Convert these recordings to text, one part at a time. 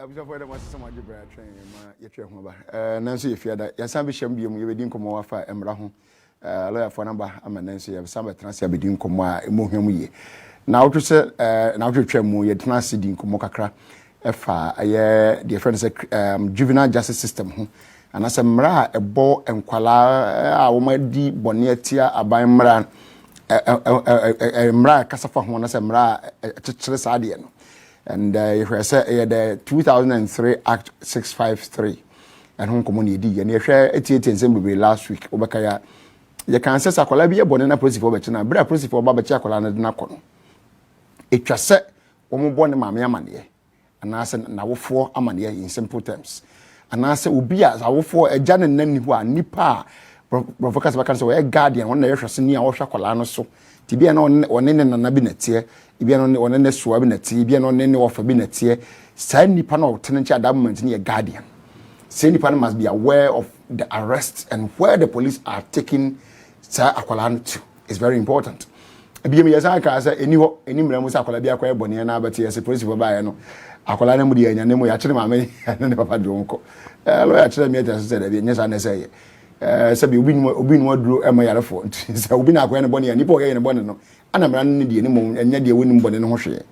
abisa for them was some of the bread train ma yetwe ho ba nanso ye fiada ya san be hyam biem ye bedi nkomo wafa emra ho lawyer for number ama nanso ye san be transia bedi nkomo a emohwam ye na wotwe se na wotwe mu ye transia di nkomo kakra efa ye the friend say juvenile justice system ho anase mra ebo enkwala a wo ma di bone atia aban mra mra kasafa ho na se mra kekere saade no. And if I say the 2003 Act 653, and home community, and you share 88 last week, Obakaya, you can say Sakolabia Bonana Principal Bachana, Bra Principal Babachakolana Nakono. It just said, born Mamma Mania, and I said, now for Amania in simple terms. And I said, Ubia, I will for a Jan and Nenua, Nipa, Provocas Vacancy, a guardian, one the Senior or Shakolano, so to be an on in an abinet Ibi on any swabinety, ibi on any ofabinety, send the panel of tenant government near guardian. Send the panel must be aware of the arrest and where the police are taking Sir Aqualan to. It's very important. Ibi me yasa say any mremu sa Aqualabia kwa boni na abati as police for buy no. Aqualan mu de nyanemu ya kire mama ne papa donko. Lawyer kire me ta say da bi nyesa na say. Sabi obi no aduro e ma yarefo. Say obi na akwa ne boni ya nipa o ye ne boni no. Ana mra ne die ne mom enya de wonim bone ne ho hwe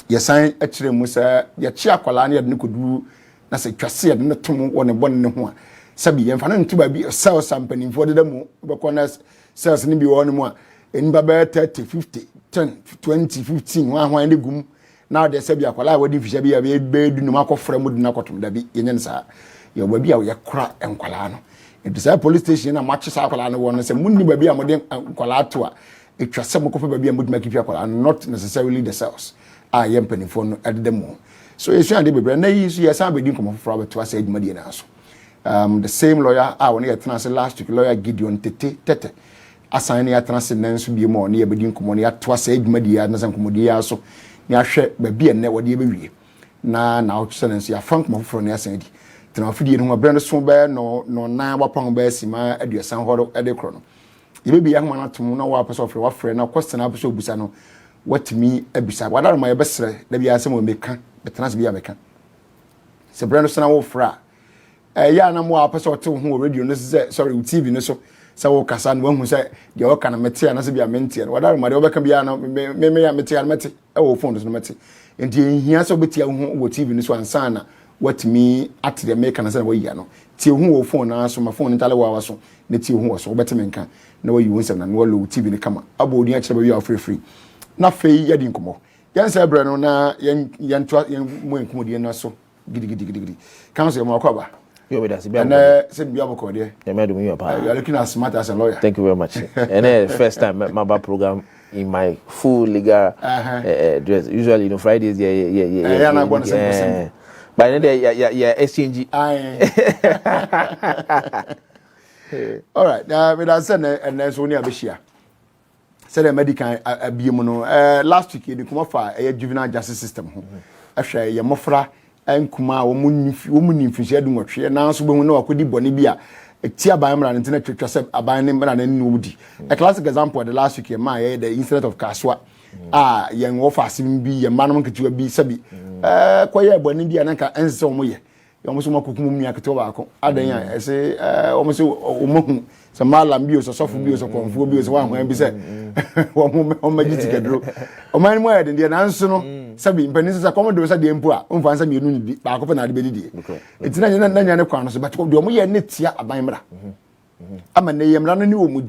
ye san akire mu sa ye chi akwala ne ye ne kodu na se twase ye ne tom wone bone ne ho a sabi ye mfa ne ntuba bi sell sampani for de mu be kona sales ne bi wone mu a eni ba be 30 50 10 20 15 wa hwan ne gum na de sabi akwala a wodi fisha bi ya be du no akofra mu du na kotom da bi ye nyen sa ye ba bi a ye kora enkwala no e say police station na match sa akwala no won se munni ba bi a mo de enkwala to a it was some coffee baby and would make people and not necessarily the cells. I am penny for at the more. So you should be brand new. Yes, I'm being come from to us. The same lawyer, I want to transfer last week, lawyer Gideon Tete. Assigning a transcendence be more near being common at twice age media and some commodia so near share baby and never dear. Now, sentence your funk more from your sanity. Then I'll feed you no brand swimmer no na wapang bear sima at your son horror at the chrono. You be young man to know what person of your friend now question episode busano what me a bisa what are my best let be some make the transbia make se brand so na fra ya na mo person to hu radio no sorry TV no so kasa no hu say de o kana mete na se bia mente what are my obeka bia na me ya mete e wo phone no mete enti hia so betia hu wo TV no so ansa na what me at the make na say wo ya no ti hu wo phone na so my phone ntale wa so ne ti hu wo so beti menka na wa yiwu nsem na no lo TV ni kama abodi a kire ba wi afrefri na fei yedi nkomo yan se bre no na yan mo nkomodi na so gidi council mo akwaba you with us be and say be aboko de you made me your you are looking as smart as a lawyer. Thank you very much. And first time my program in my full legal dress usually Fridays yeah na go na but then yeah exchange all right with that said and then so near Bishia said the medical abiem no last week you come for a juvenile justice system ho ahwe ye mofra enkuma wo munni mfihye du nwotwe na so behu na wakodi bone bi a ti aban mra ne twetwa se aban ne mra ne nudi a classic example the last week ma the incident of Kaswa ye nwofa asim bi ye manom ketewa bi sabi koye bone bi anaka ense omo ye almost more cooking me a catobacco. Adan, I say, almost omohu, some malam bios or soft bios or confu bios, one when be said, one moment on my ticket. O man, where than the answer, Sabi, Penis a commodore at the emperor, fancy me back up an ability. It's not any corners, but do me a knit here a bimra. I'm a name running new woman,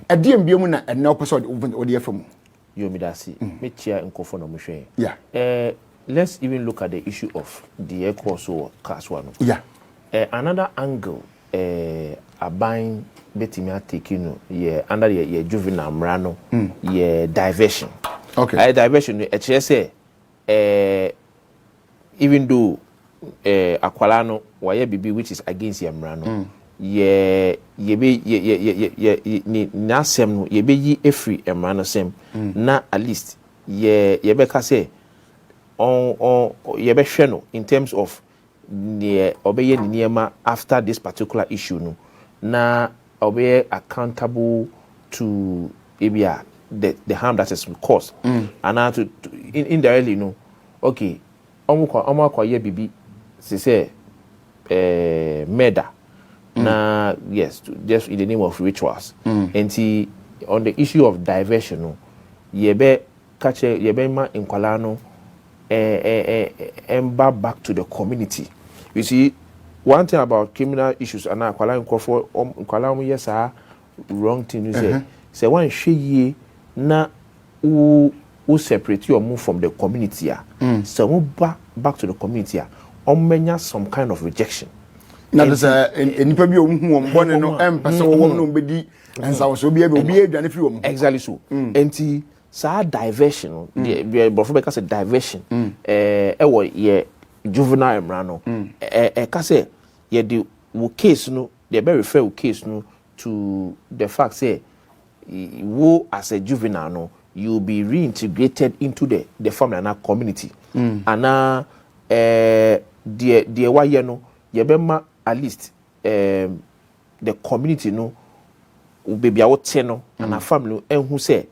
a dear Biomuna and no person open or dear from you, Midasi, Mitchia and Kofono Machine. Yeah. Let's even look at the issue of the air course or Kaswano. Yeah. Another angle, a buying betimia taking under your juvenile mrano, diversion. Okay. Diversion, HSA, even though Aqualano, why BB, which is against your mrano, ye be nasem, ye be ye free mrano sem, na at least ye beka say. On yebesheno in terms of the obey niema after this particular issue no na obey accountable to the harm that is caused and now to indirectly no okay omo ye bibi se say murder na yes just in the name of rituals and on the issue of diversion no yebe ma nkwala no back to the community. You see, one thing about criminal issues and nkwala yes wrong thing you say one she na who separate you or move from the community so move back to the community menya some kind of rejection. Now there's nipa bi who born no person wo no bedi and so be aduane fi wo. Exactly so. Enti sa diversion the before because diversion wo ye juvenile mra no ka say ye the case no they be refer case no to the fact say wo as a juvenile no you will be reintegrated into the family and community and the why no ye be ma at least the community no baby out no and a family and who say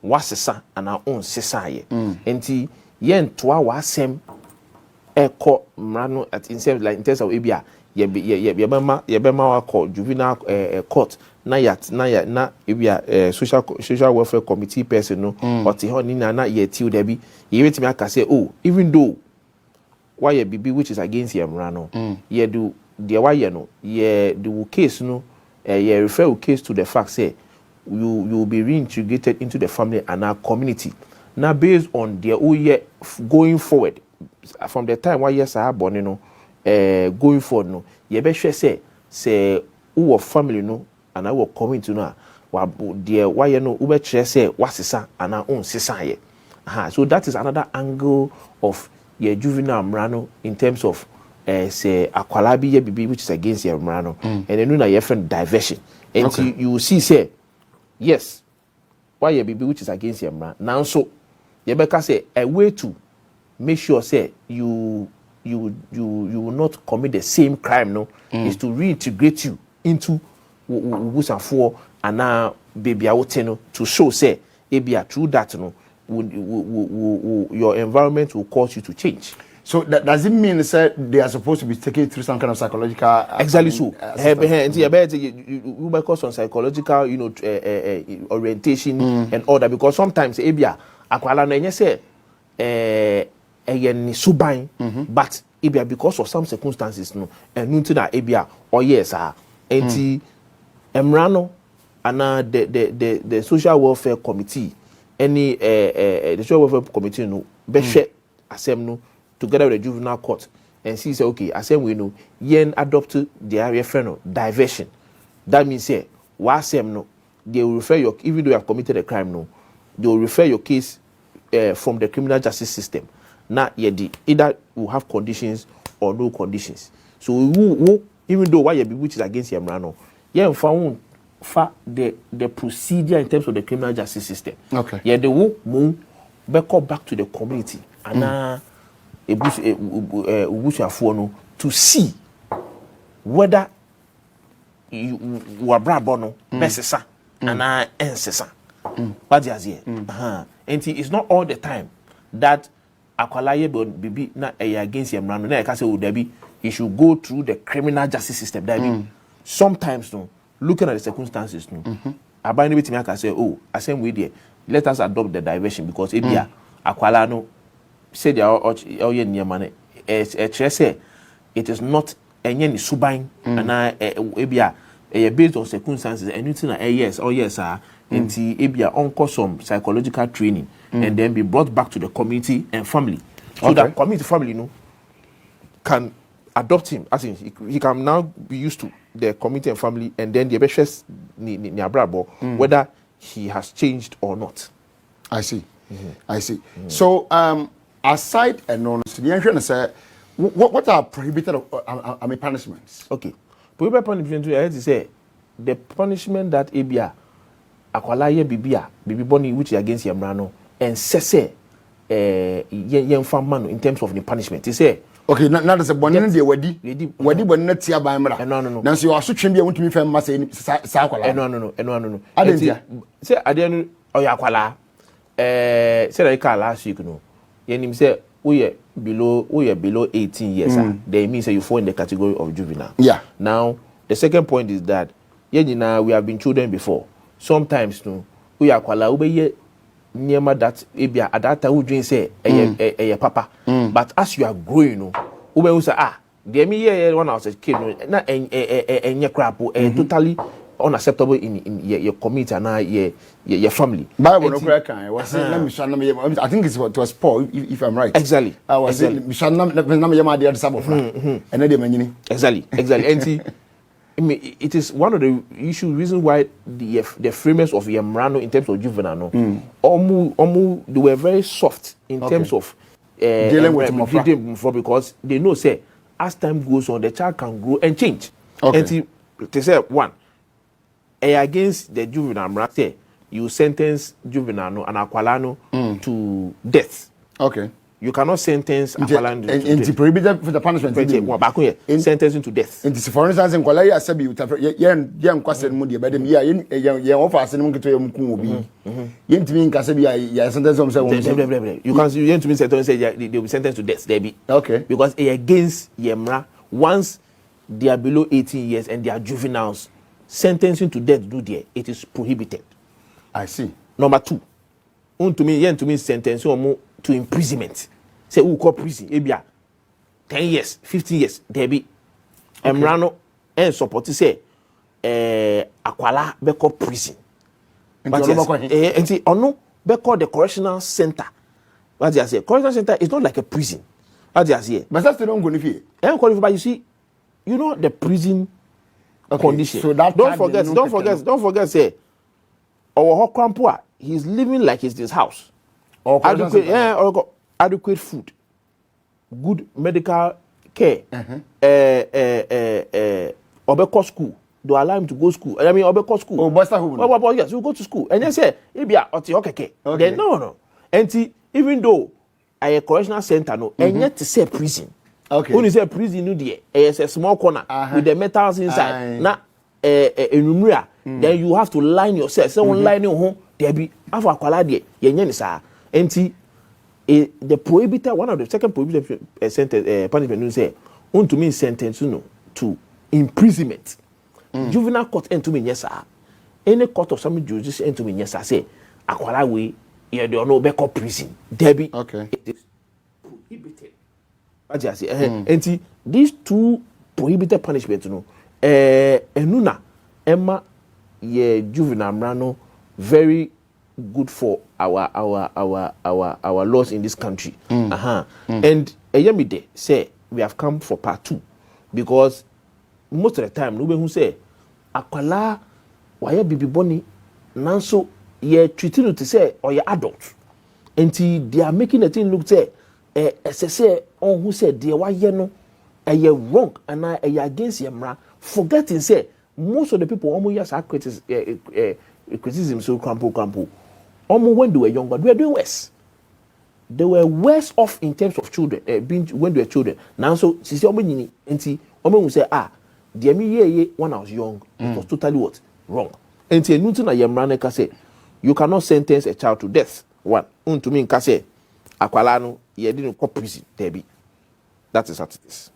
wasesa and our own sesa enti yen toa wasem eko mrano at in terms of ebia ye be ma call juvenile court na ebia social welfare committee person no oti ho ni na ye ti there be ye wetimi aka say oh even though why ye bibi which is against ye mrano ye do the why no ye the case no ye refer case to the fact say you will be reintegrated into the family and our community. Now based on their year going forward from the time why yes I have born no going forward no ye be sure say who family no and our community no their why no we be sure say wasisa and our own sisa ye. So that is another angle of your juvenile mrano in terms of say akwalabi ye bibi which is against your mrano and then na your friend diversion and okay. you see say yes why ye bibi which is against your mrano now so ye beka say a way to make sure say you will not commit the same crime no is to reintegrate you into wusafo and now baby awoteno to show say ebia through that no your environment will cause you to change. So that does it mean that they are supposed to be taken through some kind of psychological exactly so you because on psychological orientation and all that because sometimes ebia akwala no enye say ni suban but ebia because of some circumstances no enunti na ebia or yes enti emrano ana the social welfare committee any the social welfare committee no be hwe asem no together with the juvenile court and see say okay asem we know yen adopt the area friend diversion that means say wasem no they will refer your even though you have committed a crime no they will refer your case from the criminal justice system now either will have conditions or no conditions so who even though why you be which is against your no yen found the procedure in terms of the criminal justice system. Okay. Yeah, the wo back to the community and to see whether you were brabono necessary and ensesa. What is here? And it's not all the time that akwalaye bibi na against your man. Na say debi you should go through the criminal justice system. Debi sometimes no. Looking at the circumstances, no. Abani bit me can say, oh, I same way there. Let us adopt the diversion because ebia akwala no say they are all ye near money. Say it is not any subain and ebia based on circumstances and anything yes or yes and ebia on some psychological training and then be brought back to the community and family. So that community family no can adopt him as in he can now be used to the community and family and then the best whether he has changed or not. I see. I see. So aside and on the say what are prohibited punishments? Okay. Prohibited punishment I had to say the punishment that ebia akwalaye bibi boni which is against yamrano and say yen famano in terms of the punishment. He say okay, now there's a bonnet de wadi bonnet tia by mra. No. Now so you are switching be want to me fam ma say sakwala. No. Adentia. Say adenu oyakwala. Say like last week no. Yenim say we are below 18 years, then it means that you fall in the category of juvenile. Yeah. Now, the second point is that we have been children before. Sometimes we are quite near that at that time we drink say a papa. But as you are growing, we say the me when I was a kid, na a crap totally unacceptable in your community and your family. Bible no crack I was saying I think it was Paul if I'm right. Exactly. I was saying exactly. And it is one of the reasons why the framers of Yamrano in terms of juvenile they were very soft in terms of dealing with because they know say as time goes on the child can grow and change. Okay. And they say one against the juvenile say you sentence juvenile and aqualano to death. Okay. You cannot sentence aqualano to death. Prohibited for the punishment. Sentencing to death. For instance, in Kuala Yasabi, young question Moody, but the offers and to Mukubi. Yen to me in Casabia, sentence themselves. You can't see to me say they will be sentenced to death, Debbie. Okay. Because against Yemra, once they are below 18 years and they are juveniles, sentencing to death it is prohibited. I see. Number two, to me sentence to imprisonment. Say who call prison, ebia 10 years, 15 years, Debbie. Emrano and support say Akwala beko prison. But yes, ono beko the correctional center. What you say? Correctional center is not like a prison. What you say? But that's the don't go if but you see, you know the prison condition. So that don't forget say our Hokwampua, he's living like it's his house. Adequate food, good medical care, obeko school. Do allow him to go school. I mean, obeko school. Oh, Buster home. Oh, yes, you go to school. And then say, okay. Then no. And even though a correctional center, no, and yet to say prison. Okay. When you say prison, no, it's a small corner with the metals inside. Now, then you have to line yourself. Someone line your home. There be after quality. And the prohibited, one of the second prohibited sentence punishment say, to me sentence to imprisonment. Juvenile court and to me yes sir. Any court of some jurisdiction and to me yes sir say akwala we you don't know back up prison. Debbie. Okay. It is prohibited. What you say? And these two prohibited punishments enuna Emma ye juvenile mrano very good for our laws in this country. And Eyemide say we have come for part 2 because most of the time nobody who say akwala why bibi boni nanso ye treating to say or ye adult until they are making the thing look say say on who said they why no ye wrong and I against yemra forgetting say most of the people almost yes are criticism so crampo almost when they were younger they were doing worse. They were worse off in terms of children when they were children. Now so she said will say the me when I was young it was totally what wrong. And say Newton Yemrane say you cannot sentence a child to death. One to me say akwalano ye didn't call prison Debbie. That is what it is.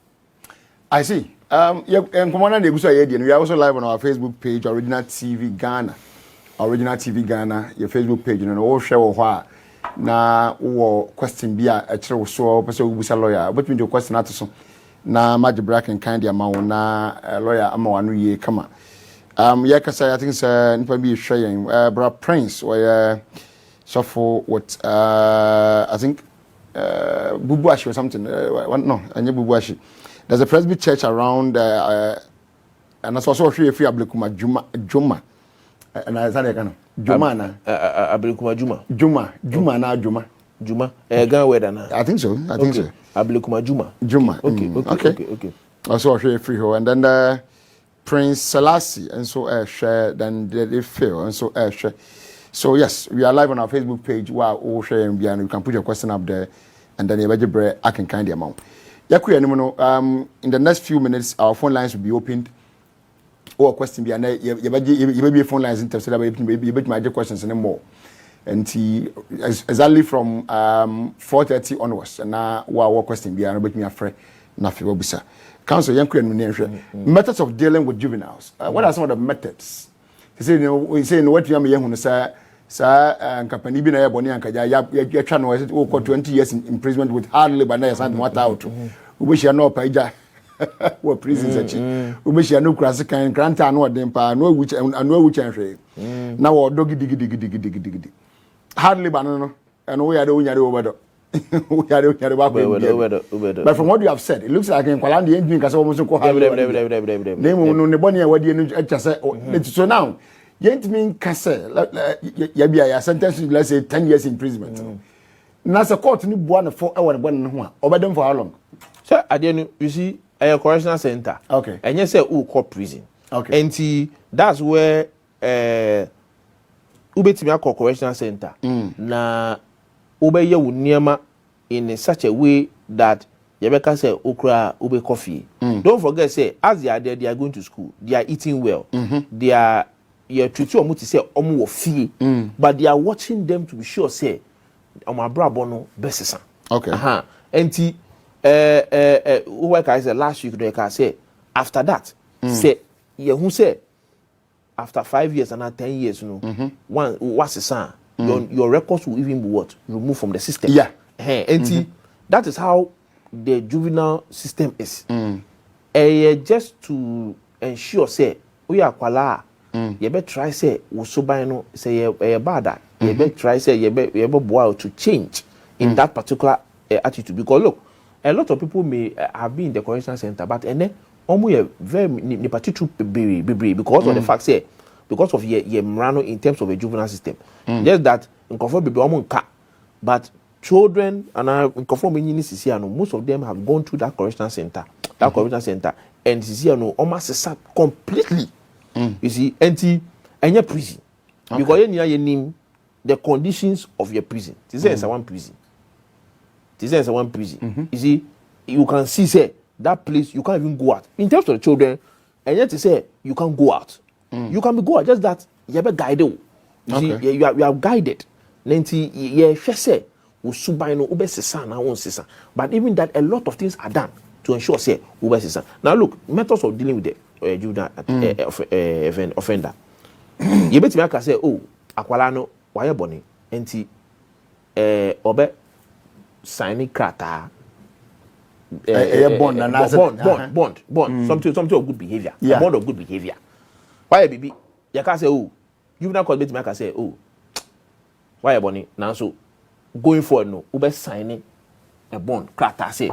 I see. Commander we are also live on our Facebook page, Original TV Ghana. Original TV Ghana, your Facebook page, and all share why na question be a chiro so person we lawyer. But me the question at so na Magic Black and kind amount na lawyer ama wanu ye kama. Yeah, cause I think nipa be sharing bra Prince or so for what I think Bubuashi or something. No, anya Bubuashi. There's a Presby church around and that's also free Ablekuma Juma. And I said, Juma na Ablekuma Juma. Juma na Juma. Gan weda na. I think so. Ablekuma Juma. Okay. Also free ho and then Prince Selassie and so share then they fail and so share. So yes, we are live on our Facebook page. Wow, all share and you can put your question up there and then you I can kind the amount. In the next few minutes our phone lines will be opened. Or question be you may be phone lines in terms of you bet my questions and more. and exactly from 4:30 onwards na wa question bia no betimi afre na fe obisa council yanko enu ne hwe methods of dealing with juveniles. What are some of the methods? They say what you am yehunu sa company bi na ye boni ankaja ya twa no wo 20 years in imprisonment with hard labor na ya what out we share no paija we prisons achi we share no krase kan granta no odem pa no which hwe na wo dogidi hard labor no and we are the unyare obodo we are the unyare ba but from what you have said it looks like in kwala the engine kase wo so ko hard labor no ne boni e wadi enu acha say so now yent mean kase ya bia ya sentence let's say 10 years imprisonment na say court ni bua na for e won bon ho a obedem for how long so ade you see a correctional center okay and you say who call prison okay and that's where ubetimi akọ correctional center na obeye wo niema in such a way that yebeka say okra ube coffee don't forget say as they are there they are going to school they are eating well they are you treat omo to say omo wo fie but they are watching them to be sure say omo abrabo no besesa okay enti work I said last week they can say after that say you who say after 5 years and now 10 years you know one what's the sign your records will even be what removed from the system yeah enti that is how the juvenile system is just to ensure say we are kwala you better try say we so by no say bad you better try say you better boil to change in that particular attitude because look a lot of people may have been in the correctional center but and then almost very ni particular because of the fact say because of your mrano in terms of a juvenile system just that in conform baby almost but children and conform most of them have gone to that correctional center and almost completely you see and your prison because you name the conditions of your prison this is one prison you see you can see say that place you can't even go out in terms of the children and yet to say you can't go out you can be go out just that you have guided you see you are guided nenti ye say usubay no ubesesa na won sesa but even that a lot of things are done to ensure say ubesesa now look methods of dealing with the juvenile offender you bet me aka say oh akwala no waye boni enti obe signing krata bond something of good behavior a bond of good behavior why baby you can say oh juvenile court bet me aka say oh why boni now so going forward no ube signing a bond krata say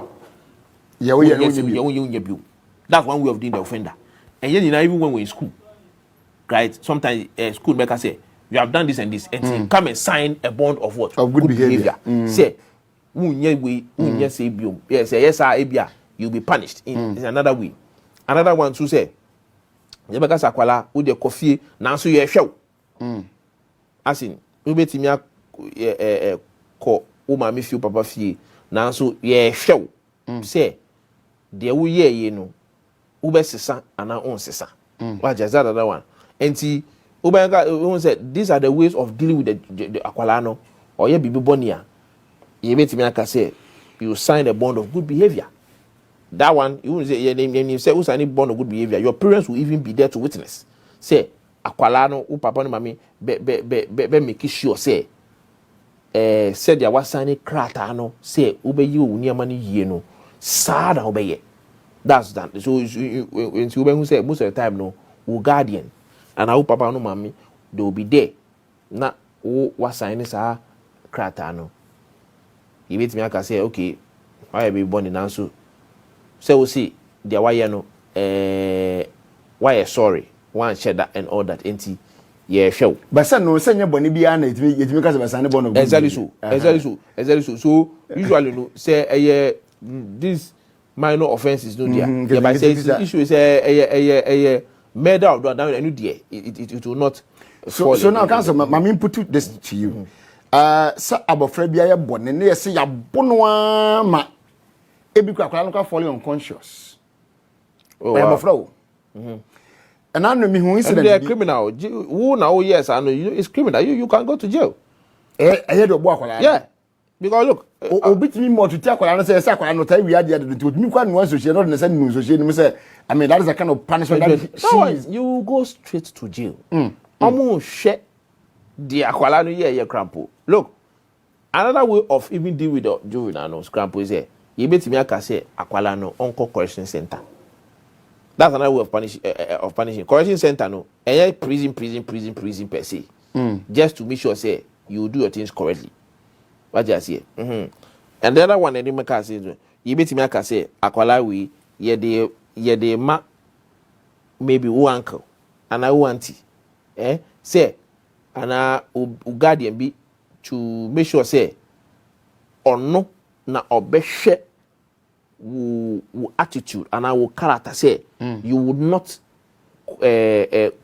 that's one way of doing the offender and yet even when we're in school right sometimes school make us say you have done this and this and come and sign a bond of what of good behavior. Say say yes you'll be punished in another way another one to say you make us akwala with the coffee now so you show as in ube timia ko o ma me feel papa fie na so ye hwew say de wo ye no wo be sesa ana on sesa wa jaza that one enti wo be say these are the ways of dealing with the akwala no or ye bibi bonia ye betimi aka say you sign a bond of good behavior that one you say you say who sign a bond of good behavior your parents will even be there to witness say akwala no wo papa no mami be make sure say said ya wasani krata no say ubeyi uniama ni yie no sada obeye that's that so when you who say most of the time no we guardian and our papa no mami they will be there na wo wasani sa krata no you meet me aka say okay why be born in so say we see their why no why sorry one share that and all that enti yeah show but say no say nyeboni bia na etimi ka say basane born of exactly so so usually no say this minor offenses no there yeah but say the issue is murder of that and there it will not so now council my put this to you sa abofra bia ye bone na say ya bono ma ebi kwakwa no ka fall unconscious oh abofra o and I know me who incident they're criminal who now yes I know it's criminal you can go to jail do bo akwala. Yeah. Because look, obitimi more to take akwala no say akwala no tai we ade ade to me kwa no associate no say no associate no say I mean that is a kind of punishment that no, you go straight to jail. Omo hwe the akwala no ye crampo. Look, another way of even deal with the juvenile no crampo is here. You betimi aka say akwala no onko correction center. That's another way of punishing. Correction center no, prison per se. Just to make sure say you do your things correctly. What you say? And the other one, I didn't say, you bet me, I say, akwala we, ye de ma, maybe one uncle, and I auntie, say, and I guardian be to make sure say, or no, na obeshe, attitude, and I will character say, you would not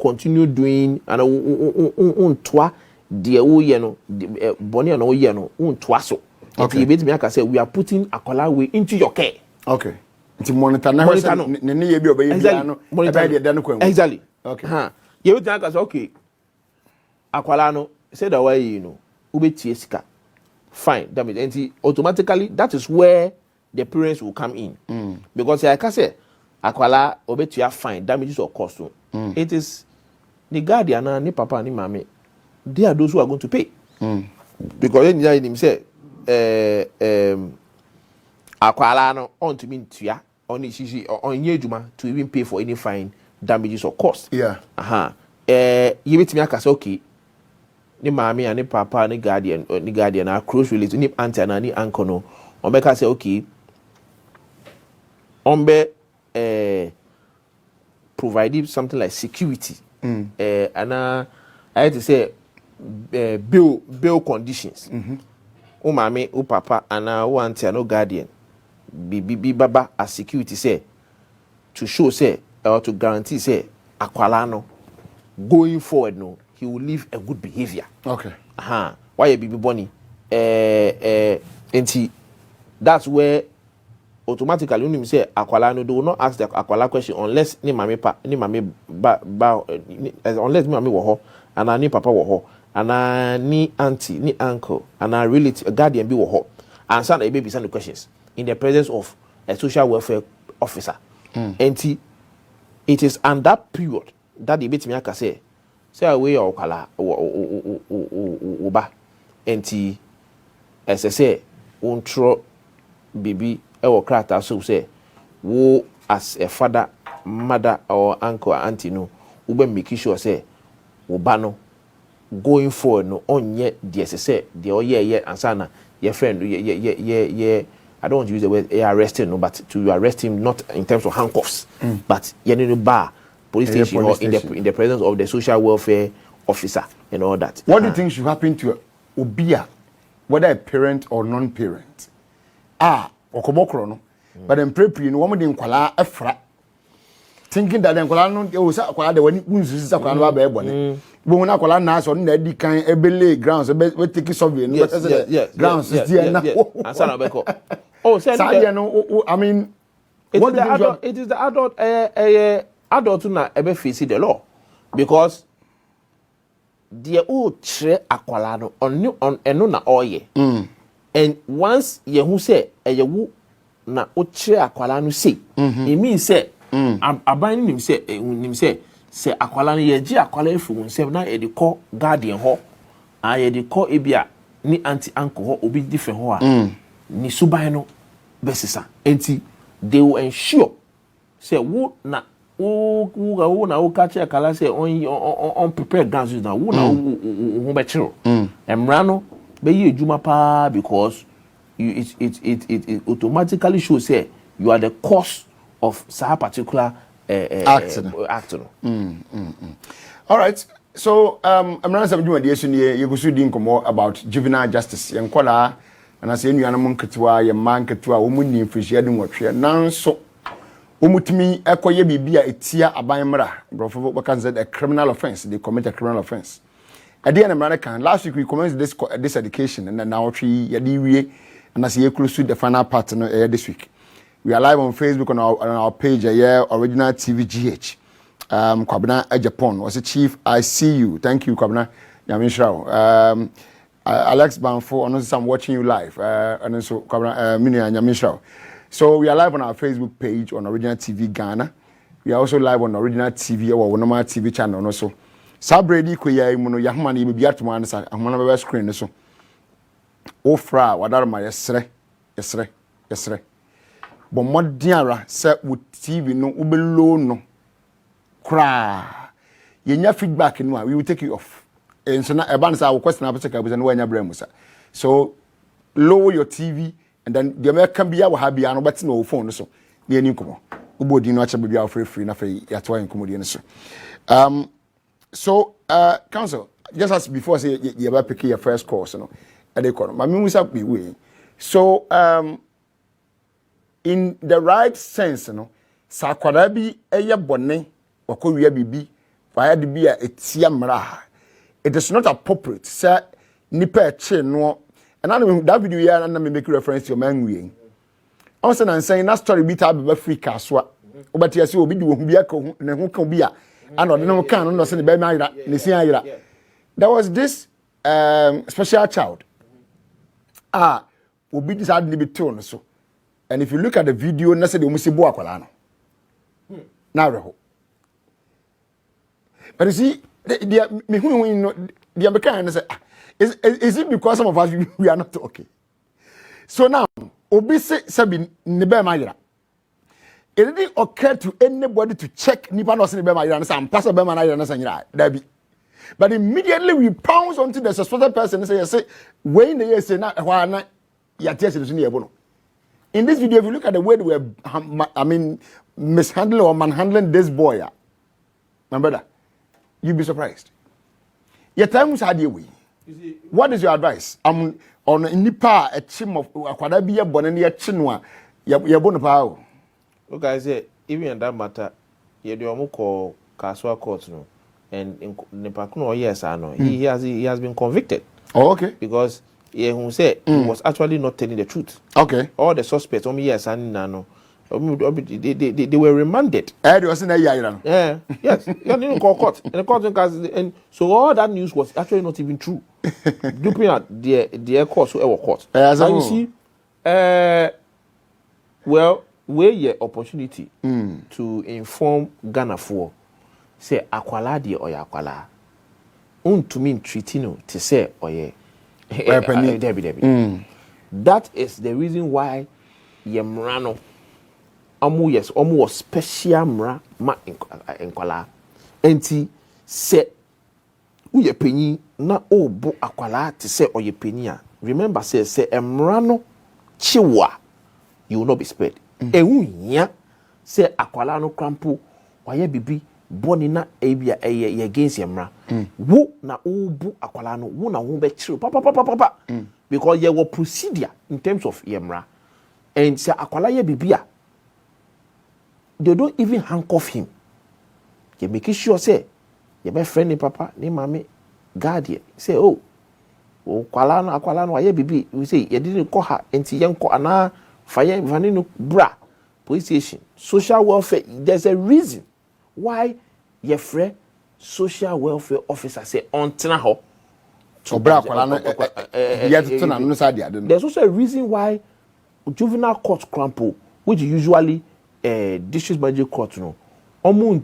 continue doing, and toi. The no bonny no ye no untwaso. Okay. You me aka say we are putting akola way into your care. Okay. Nti monitor na ne ye bi obaye bia no e ba de dan kwa. Exactly. Okay. You be aka say okay. Akola no say the way you know ubetie sika. Fine. That means automatically that is where the parents will come in. Because like I say akola obetia fine damages or cost. It is the guardian and the papa and the mommy. They are those who are going to pay. Because then him say akwala no on to mean tuya on issue on yejuma to even pay for any fine damages or cost. Yeah. You bet me aka say okay. Ni mami and ni papa ni guardian are close related ni auntie and ni uncle no. On be say okay. On be provided something like security. And I had to say bill conditions. O mama, o papa, and o auntie, no guardian. Be baba as security say to show say or to guarantee say akwala no going forward no he will live a good behavior. Okay. Why a baby bunny? That's where automatically when you say akwala no, they will not ask the akwala question unless ni mami unless ni mami wo ho and ni papa wo ho and ni auntie ni uncle and a relative guardian be wo ho and some baby send the questions in the presence of a social welfare officer. And it is on that period that the bit me aka say away akwala oba and as I say ontro baby or crata so say wo as a father, mother or uncle or auntie no ube make sure say oba no going forward no on yet the say the yeah and sana your friend yeah I don't want to use the word arresting no but to arrest him not in terms of handcuffs but you bar police station or in the presence of the social welfare officer and all that. What do you think should happen to obia whether a parent or non-parent? Okobokro no but then prepare no woman dey nkwala afra thinking that nkwala no e wo sa akwala de wani unsusi sa akwala no ba e bone bo na akwala na so na di kan ebele grounds we take survey no grounds there na answer na beko oh say no I mean it is the adult na ebe face the law because the old tre akwala no on eno na oye and once ye who say eyewu na oche akwala no say it means say aban nim say akwala no ye gi akwala efu nsem na e de call guardian ho ye de call ebia ni auntie uncle ho obi different ho ni suban no besisa enti they will ensure say wo na wo na wo catch akala say on prepare grounds na wo na wo be chiro emra no be ye ejuma pa because it automatically shows say you are the cause of some particular action. All right, so I'm running some doing the you go see about juvenile justice yankola and I say you ana monketwa ye manketwa wo munni mfishia de nwotwe nanso omutimi ekoye bibia etia abanmra brofo can say a criminal offense they commit a criminal offense. At the end of American, last week we commenced this education and now we and as you close to the final part this week. We are live on Facebook on our page original TV GH. Kwabena Japan was the chief. I see you. Thank you, Kwabena Yamishrao. Alex Banfo, and also I'm watching you live. And also, Mini and Yamisha. So we are live on our Facebook page on Original TV Ghana. We are also live on Original TV or normal TV channel also. Sabredi Kuya Muno Yahmani will be at one of screen so. Ofra, what are my yesre? But more dearer, set with TV no ubelo no. Cry. Your feedback in one, we will take you off. And so now a band our question about check and when your brain was. So lower your TV and then the American be our happy and but no phone so. The new come. Ubo di no actually be our free na fe yatwa in comedy so. So council, just as before say you about pick your first course, you know. At the corner. My means up way. So in the right sense, you know, sakwadabi eye bone wakowie bibi fire de bia etia mra. It is not appropriate say nipa eche no. And I know that video here and me make reference to your man wi. I was saying that story bit abi free kaswa. Obati ase obi di wo hu bia ka hu ne hu kan bia. And no kan no say ne be ma yira ne si ayira. There was this special child. Obi decide to be tone so. And if you look at the video, na say the umusi bo akwala no. Na reho. But you see, me who know the American say, is it because some of us we are not okay? So now, Obi say sabi nebe mayira. It didn't occur to anybody to check nipa no say nebe mayira na say am pass be mayira na say nyira. Dabi. But immediately we pounce onto the suspected person and say, when they say, in this video, if you look at the way they were, mishandling or manhandling this boy, my brother, you'll be surprised. Your time was had your way. What is your advice? On nipa a chim of Aquadabia Bonania Chinua, your bonapao. Okay, I say, even in that matter, you do call Kaswa Court, no. And in Nepakuno, yes, I know. He has been convicted. Oh, okay. Because he said he was actually not telling the truth. Okay. All the suspects, yes, I know. They were remanded. Yes. Yeah, didn't call court. And so all that news was actually not even true. Looking at their courts, whoever court. Now you see, well, where your opportunity to inform Ghana for. Say akwala di oya akwala untumi treaty no to say oye debi. That is the reason why yemrano omu was special mra ma enkwala enti say uye penyi na obo akwala to say oye penyi a remember say emrano chiwa you will not be spared ehun say akwala no crampo oye bibi boni na ebia against yemra wo na obu akwala no wo na wo be chiro papa because there were procedure in terms of yemra and say akwala ye bibia they don't even handcuff him. They make sure say your best friend ni papa ni mami guardian say akwala no ye bibi we say you didn't call her enti yenko ana fire vanino bra police station social welfare there's a reason why your friend social welfare officer say on ho there's also a reason why juvenile court crampo which usually district magistrate court no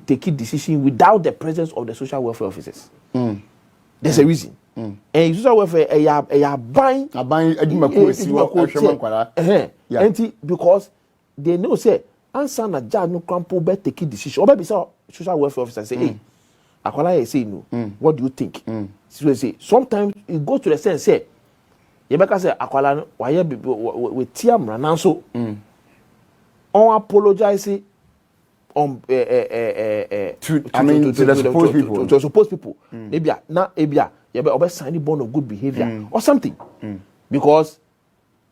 take a decision without the presence of the social welfare officers. There's a reason. And social welfare because they know say answer na judge no crampo be take a decision. Or maybe social welfare officer say, hey, akwala say no. What do you think? So say sometimes it goes to the sense say, you better say akwala no why with tiamra now so on apologize to the supposed people. Maybe you better sign a bond of good behavior or something. Because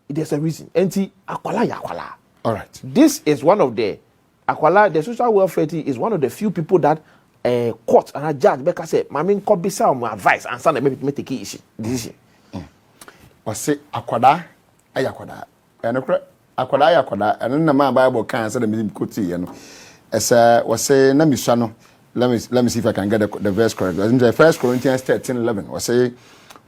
there's a reason. Enti akwala. All right. This is one of the akwala. The social welfare is one of the few people that court and a judge because say, "Mami could be some advice and some maybe make take decision." Or say akwada ayakwada. And akwada and na my Bible can say the meaning kuti no. As was say na misano. Let me see if I can get the verse correct. In the 1 Corinthians 13:11 was say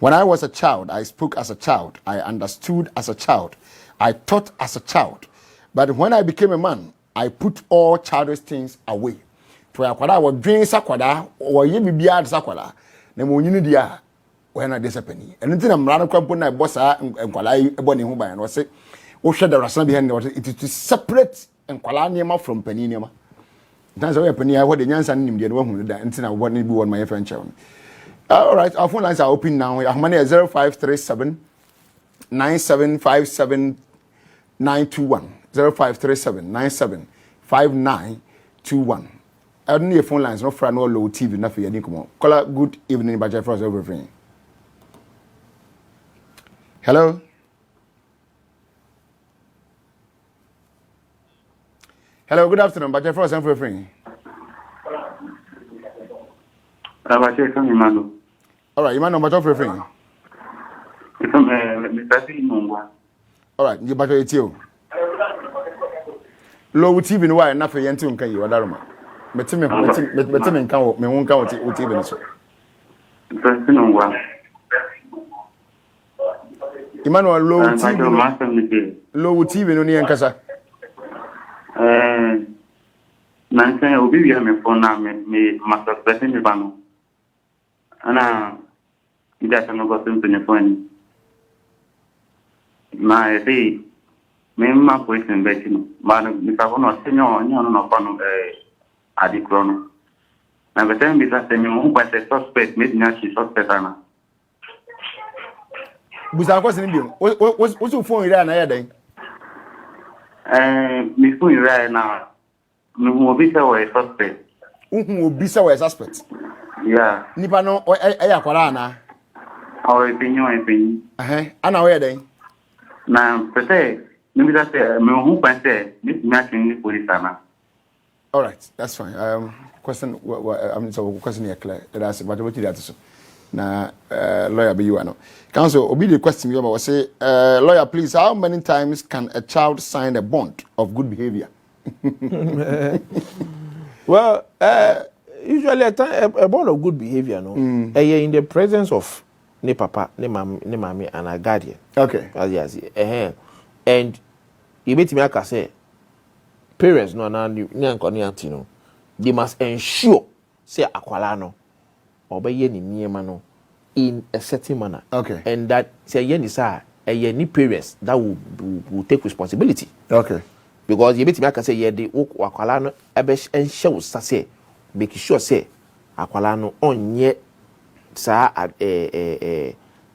When I was a child, I spoke as a child. I understood as a child. I thought as a child. But when I became a man, I put all childish things away. To akwada wo dwen sakwada wo ye bibia sakwada na mo nyini dia when na disappear. And nti na mra no kwampo na bossa enkwala ebo ne ho ban no se wo hwe the rasan behind it is to separate enkwala niema from pani niema. That's why pani I what the nyansa nim dia no hu da nti na wo ne bi won my friend chew. All right, our phone lines are open now. Our money is 0537 9757 921 0537 975921. I don't need your phone lines, no for no low TV, nothing. You come on. Call good evening, budget for us everything. Hello. Hello, good afternoon, budget for us everything. All right, you might know budget for everything. All right, you budget it you. Low TV no why nothing until can you adarma. Metime kan me won kan o TV no so. Emmanuel low TV no ni enkasa. Nansen obi wi me phone na me master person me ba no. Ana ida tan go sim to phone. Na e me ma question be no. Ma mi ta no senyo no pa no adikrono. Na betem bi ta senyo un pa se suspect me na shi suspect ana. Busa ko sin bi o phone ira na ya den. Mi phone ira na no obi say we suspect. Obi say we suspect. Yeah. Nipa no akwara na. Our opinion. Ana we den. Na pete maybe that me who pense me matching police ana. All right, that's fine. Question I'm so question here clear. That's but what you that so. Na lawyer be you ano. Counsel obi the question you about say lawyer please how many times can a child sign a bond of good behavior? Well, usually a bond of good behavior, no, in the presence of ne papa, ne mommy, and a guardian. Okay. Yes, and you meet me, I say, parents, no, they must ensure, say, aqualano, obey any niemano in a certain manner. Okay. And that say, yenisa, any parents that will take responsibility. Okay. Because you meet me, I can say, yeah, the aqualano, abesh and shows, say, make sure, say, aqualano on ye, sa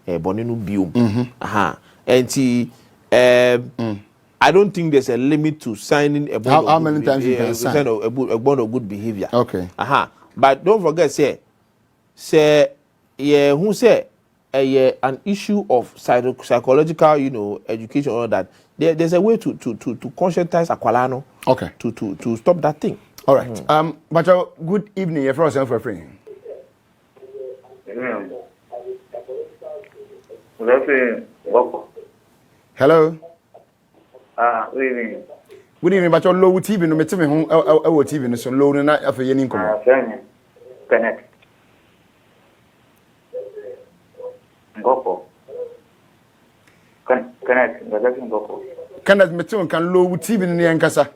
boninu bium. And I don't think there's a limit to signing a bond. How many times you can sign a bond of good behavior? Okay. But don't forget, say, yeah, who say, an issue of psychological, education, all that. There's a way to conscientize aqualano. Okay. To stop that thing. All right. But good evening, you're for free. Hello. Good evening. Good evening, but your low TV no meet me home our TV no so low na afa ye nin komo. Connect. Ngoko. Connect, ngoko. Connect meet me kan low TV no yan kasa.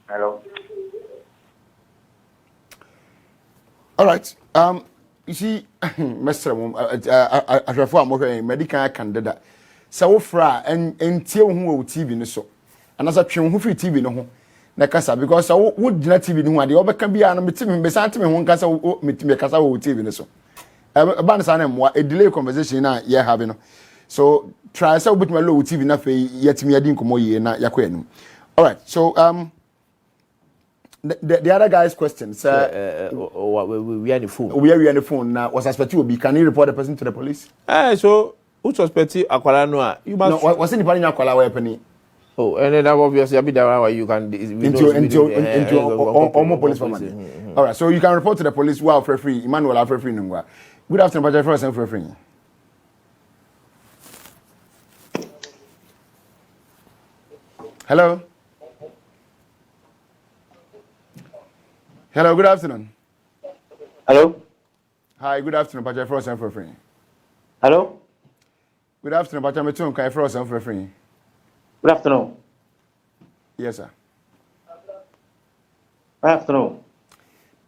Hello. All right. You see, Mr. After I'm working medical candidate. So wo fra en tie wo hu wo TV no so. Anasa twen hu free TV no ho. Na kasa because wo dina TV no ho ade obeka bia no metime be santime ho kasa wo metime kasa wo TV no so. Ba na sana mo a delay conversation na ye have no. So try so bit my low TV na fe yetime adi nkomo ye na yakọ enum. All right. So the other guy's question, sir. We are on the phone. We are on the phone now. Was suspect you be? Can you report the person to the police? So who suspect Aquala Noa? You must. No, what's any part in Aquala weapon? Oh, and then obviously, I'll be there where you can into almost police for money. All right, so you can report to the police. Wow, for free. Emmanuel, for free. Good afternoon, but first and for free. Hello. Hello, good afternoon. Hello. Hi, good afternoon, Pacha Frost and Free. Hello? Good afternoon, Pacha Metun, Kai Frost and Free. Good afternoon. Yes, sir. Good afternoon.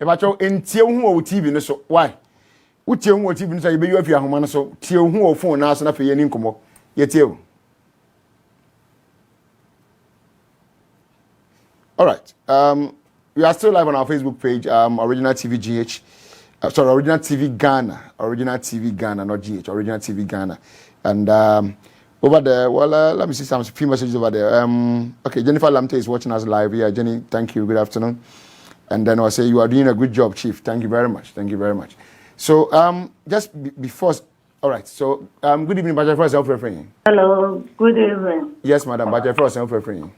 Pacha, in Tiu TV, so why? Who tell what even say you have your home so Tiu who phone us and for your income? Yet you. All right. We are still live on our Facebook page, Original TV GH. Sorry, Original TV Ghana. Original TV Ghana, not GH. Original TV Ghana. And over there, well, let me see some few messages over there. Okay, Jennifer Lamte is watching us live here. Jenny, thank you. Good afternoon. And then I'll say you are doing a good job, Chief. Thank you very much. Thank you very much. So, just before, all right. So, good evening, Baja, for self-referring. Hello, good evening. Yes, madam, Baja, for self-referring.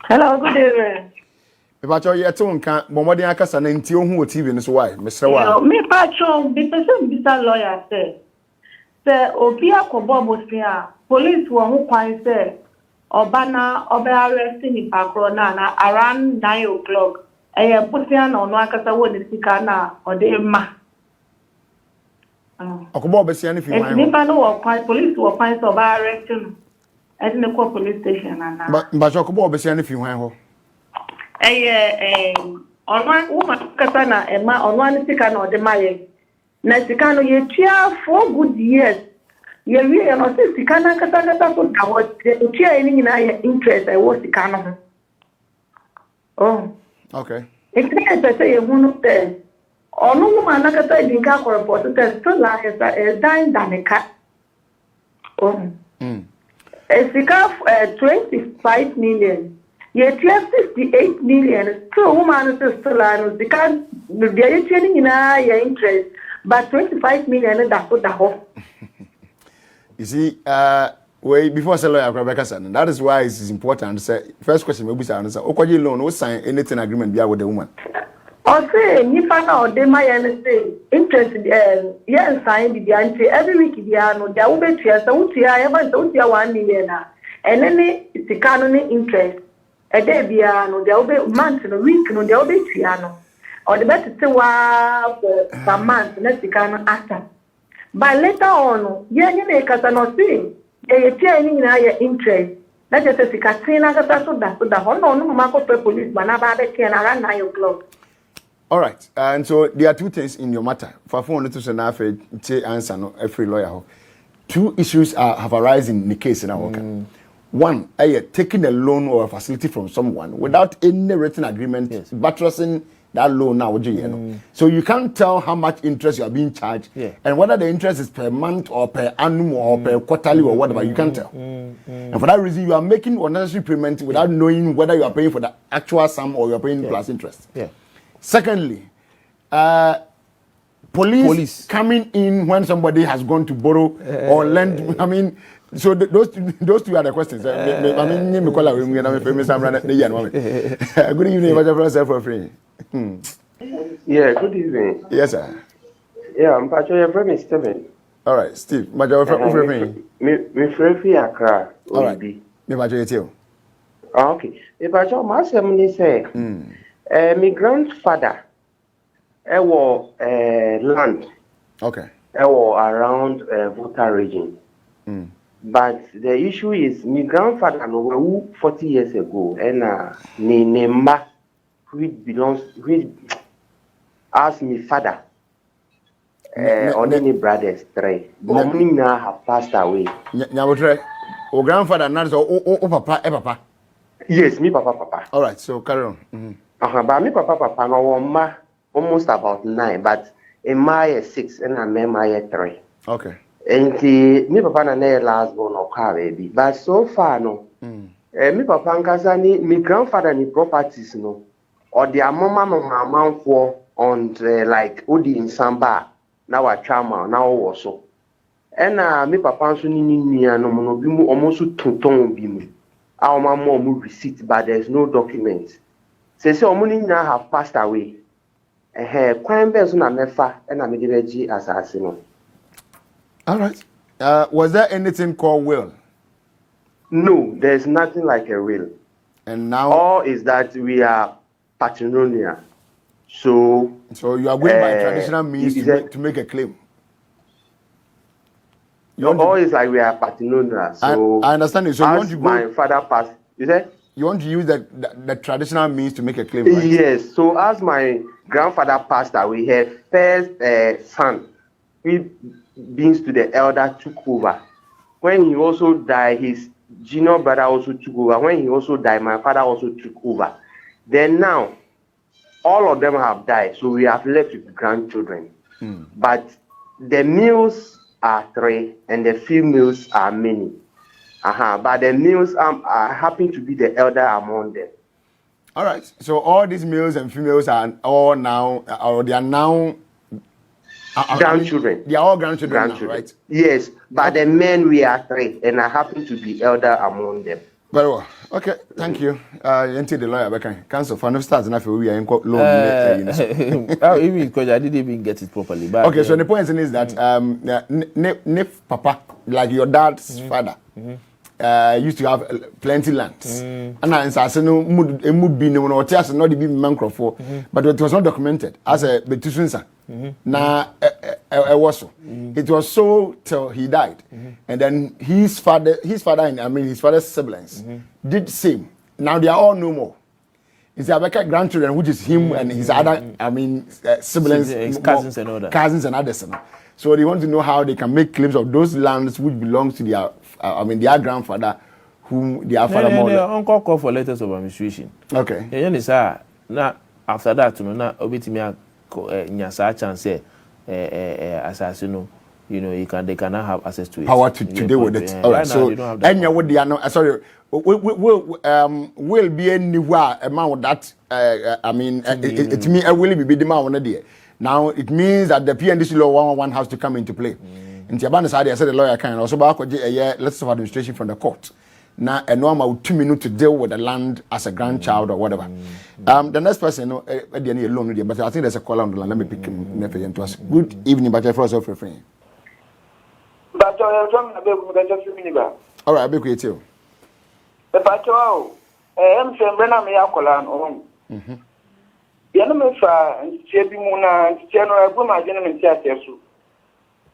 Hello, good evening. Baja, you're talking, Momodi Akasa, and Tio who TV, so why, Mr. Wa? Me, patron, because Mr. Lawyer said, Sir, Obia Kobomosia, police were who quite said, Obana, Obe arresting in Pakrona around 9 o'clock. I put on Wakasa when the Sikana or the Ma. Okobo Bessian, if you want. If I know quite police were quite of arresting at the police station. But Okobo Bessian, if you want. On one woman, Katana, and my on one Sikano or the Maye. Nasikano, you cheer 4 good years. You really are not Sikana Katana put down what the cheering in our interest. I was Sikano. Oh. Okay. It's not to say a woman says, or no woman, like I said, in Kako report, there's still like a dime than a cat. Oh. A cigar 25 million. Yet, 58 million. Two women is still on because they're trading in our interest, but 25 million that's what the whole. You see, way before say lawyer Rebecca said, that is why it is important to say first question maybe say answer. Okwaji loan, no sign anything agreement be with the woman. Or say ni pana or de my say interest yes sign the anti every week they are no there will be tia so tia ever so tia 1 million and then it's the canon interest a day be no there will be month no week no there will be tia no or the better say wa per month next the canon after but later on yeah you kasa no see e tia ni na your interest that just say katina kasa so that no mako police man aba be tia na around 9 o'clock. All right, and so there are two things in your matter. For phone to send answer no every lawyer. Two issues have arisen in the case in our work. One, taking a loan or a facility from someone without any written agreement, buttressing that loan now. So you can't tell how much interest you are being charged, and whether the interest is per month or per annum or per quarterly or whatever. You can't tell. And for that reason, you are making unnecessary payment without knowing whether you are paying for the actual sum or you are paying plus interest. Secondly, police coming in when somebody has gone to borrow or lend. I mean, so those two are the questions. I mean, good evening, for free. Yeah, good evening. Yes, sir. Yeah, I'm Pacho, your friend is Steven. All right, Steve. My friend, me free Accra. All right. Me Pacho, okay. Me Pacho, my family say, my grandfather, land. Okay. Around Volta region. But the issue is, my grandfather, no, 40 years ago, and Nema, which asked me father, only brothers, 3. But now have passed away. O grandfather, not so, papa, Yes, me papa. All right, so carry on. But me papa, no, ma, almost about 9, but in my 6 and I'm my 3. Okay. And me papa na last born or car baby. But so far no. Me papa nkasa ni me grandfather ni properties no. Or the mama for on like odi in samba na wa chama na wo so. And me papa nso ni nua no mo bi mu almost tonton bi mu. Our mama mo receipt but there's no document. Say omo ni nyina have passed away. Kwan be so na mefa na me de beji asase no. All right. Was there anything called will? No, there's nothing like a will. And now? All is that we are patrimonial. So you are going by traditional means to make a claim. Always like we are patrimonial. So I understand it. So you want to go, my father passed. You said you want to use the traditional means to make a claim, right? Yes. So as my grandfather passed away, her first son, he being to the elder, took over. When he also died, his junior brother also took over. When he also died, my father also took over. Then now, all of them have died, so we have left with grandchildren. But the males are 3 and the females are many. But the males happen to be the elder among them. All right. So all these males and females are all now, or they are now grandchildren. They are all grandchildren now, right? Yes, but the men we are 3, and I happen to be elder among them. Very well. Okay, thank you. Until the lawyer back cancel for no starts enough we are in loan. Even because I didn't even get it properly. But okay, so the point is that papa, like your dad's father, used to have plenty lands. And I said no mood be no not the be mangrove, but it was not documented as a betusunsa. Now it was so till he died, and then his father and his father's siblings did the same. Now they are all no more. It's Abeka grandchildren, which is him and his other siblings, his cousins and others. Cousins and others. So they want to know how they can make claims of those lands which belongs to their their grandfather, whom their father their uncle called for letters of administration. Okay. Now after that, now obitimi nyasa chance assassin, they cannot have access to it. Power to deal with it. All right. So and you would sorry, will be anywhere amount that it means I will be the man there. Now it means that the PNDC law 111 has to come into play. In Japan side, I said the lawyer can also back a letter of administration from the court. Now a normal 2 minutes to deal with the land as a grandchild or whatever. The next person, at the end alone, but I think there's a call on the line. Let me pick him to us. Good evening, but I first of all, but all right, I'll be quick too. The battle, I'm saying, Brenna me alcohol. The enemy for Chebimuna, General Buma, General Tiasu.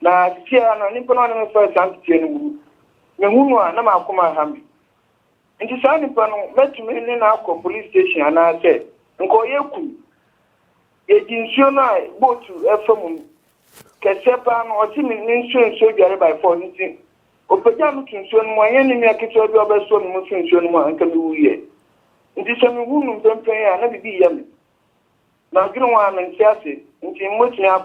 Now, Tiana, Nippon first anti Memua, Namakuma Hambi. And the Sunny Pano met me in our police station, and I said, Nkoyeku, a Jinsuna, both to Ephraim, Casepan, or Timmy Ninsun, so by 14. Opajam to Sun, my enemy, I can tell you about so much in Sunma and Kalu. In the same woman, don't pay, I never be young. Now, you know, I'm in Chelsea, and much now.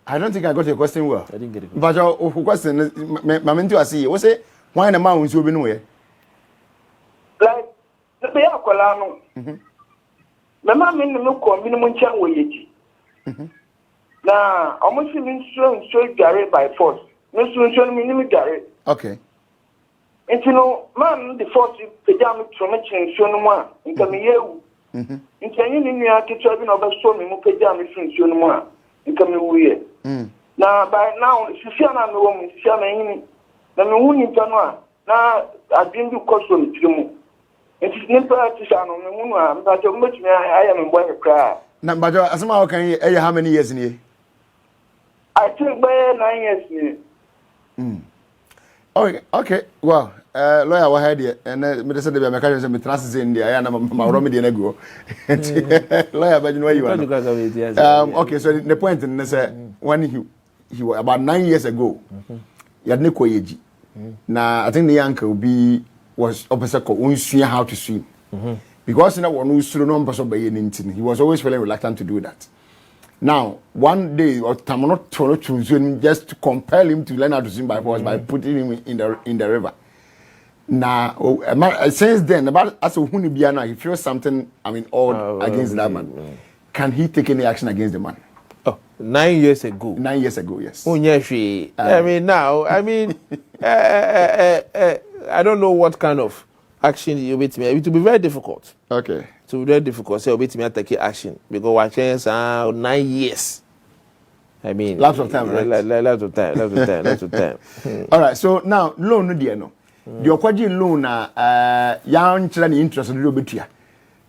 I don't think I got your question well. I didn't get it. But your question is, Mamento, I see. What's it? Why the mountains will be nowhere? Like the Beacolano. The man in the milk or minimum channel. Now, almost means so Gary by force. No solution minimum Gary. Okay. And you know, man, the force pajama from a chain, Sonoma, and come here. In Canyon, you are to travel over so many pajama from Sonoma, and come here. Now, by now, Susiana, the woman, Susiana, the moon in Tanua. Now, I didn't do custom to the moon. It is never to sound on the moon, but how much I am in boy cry. Now, but as how can you how many years in here? I think by 9 years. Okay. Well, lawyer, what had you? And me said the mechanism me trust in the I am my remedy and go. Lawyer, but you know where you are. Okay, so the point is when he was about 9 years ago, he had no koyeji. Now I think the uncle was opposite how to swim. Because one who's through no person by anything, he was always feeling reluctant to do that. Now, one day, or Tamanot just to compel him to learn how to swim by force by putting him in the river. Now, since then, about as a Hunibiana, he feels something, odd against that man. Can he take any action against the man? Oh, 9 years ago. 9 years ago, yes. Now, I don't know what kind of action you with me. It will be very difficult. Okay. It will be very difficult. So, with me, take action because watching 9 years. Lots of time, right? Lots of time. All right. So now, loan no dear no. The okwaji loan young children interest a little bit here.